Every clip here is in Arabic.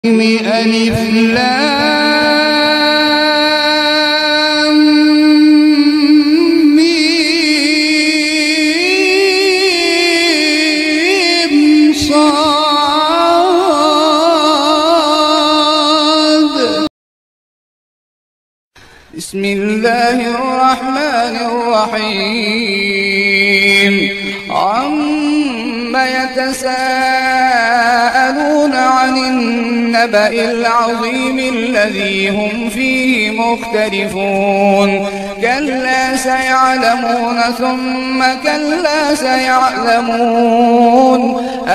ألف لام ميم صاد. بسم الله الرحمن الرحيم. عما يتساءلون عن النبأ العظيم الذي هم فيه مختلفون. كلا سيعلمون ثم كلا سيعلمون.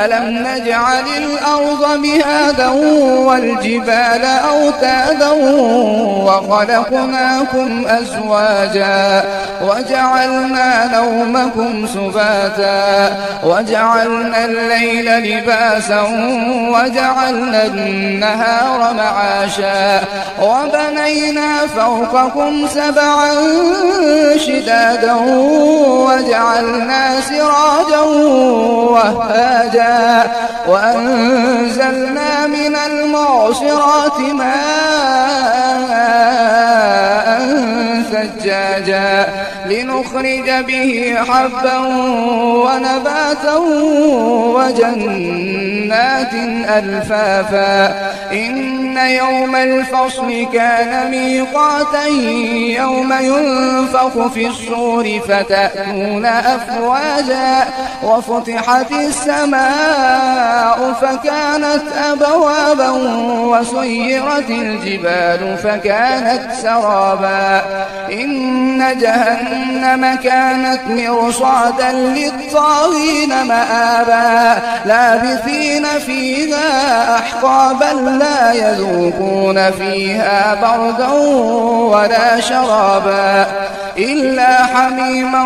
ألم نجعل الأرض مهادا والجبال أوتادا وخلقناكم أزواجا وجعلنا نومكم سباتا وجعلنا الليل لباسا وجعلنا النهار معاشا وبنينا فوقكم سبعا شدادا وجعلنا سراجا وهاجا وأنزلنا من المعصرات ماء ثجاجا لنخرج به حبا ونباتا وجنات ألفافا. إن يوم الفصل كان ميقاتا يوم ينفخ في الصور فتأتون أفواجا وفتحت السماء فكانت أبوابا وسيرت الجبال فكانت سرابا. إن جهنم كانت مرصادا للطاغين مآبا لابثين فيها أحقابا لا يذوقون فيها بردا ولا شرابا إلا حميما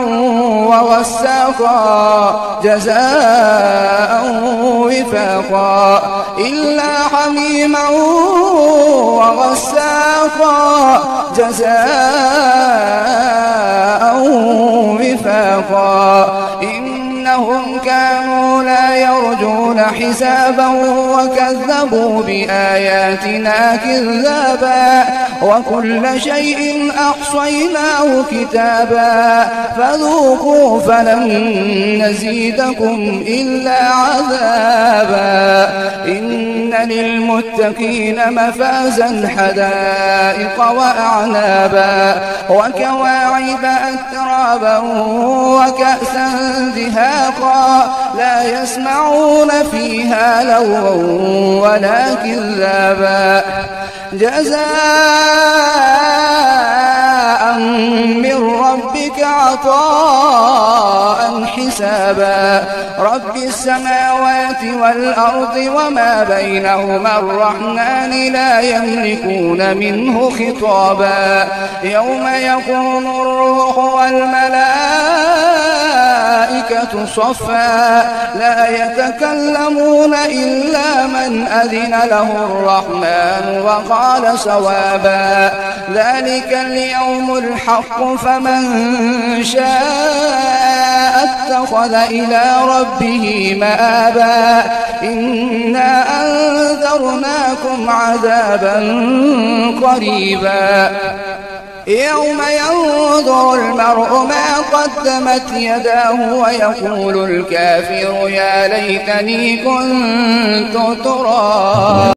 وغساقا جزاء وفاقا. إلا حميما وغساقا جزاء وفاقا. إنهم كانوا لا يرجون حسابا وكذبوا بآياتنا كذابا وكل شيء أحصيناه كتابا فذوقوا فلن نزيدكم إلا عذابا. إن للمتقين مفازا حدائق وأعنابا وكواعب أترابا وكأسا دهاقا لا يسمعون فيها لغوا ولا كذابا جزاء من ربك عطاء حسابا. رب السماوات والأرض وما بينهما الرحمن لا يملكون منه خطابا. يوم يقوم الروح والملائكة صفا لا يتكلمون إلا من أذن له الرحمن وقال صوابا. ذلك اليوم الحق فمن شاء اتخذ إلى ربه مآبا. إنا أنذرناكم عذابا قريبا. يوم ينظر المرء ما قدمت يداه ويقول الكافر يا ليتني كنت ترابا.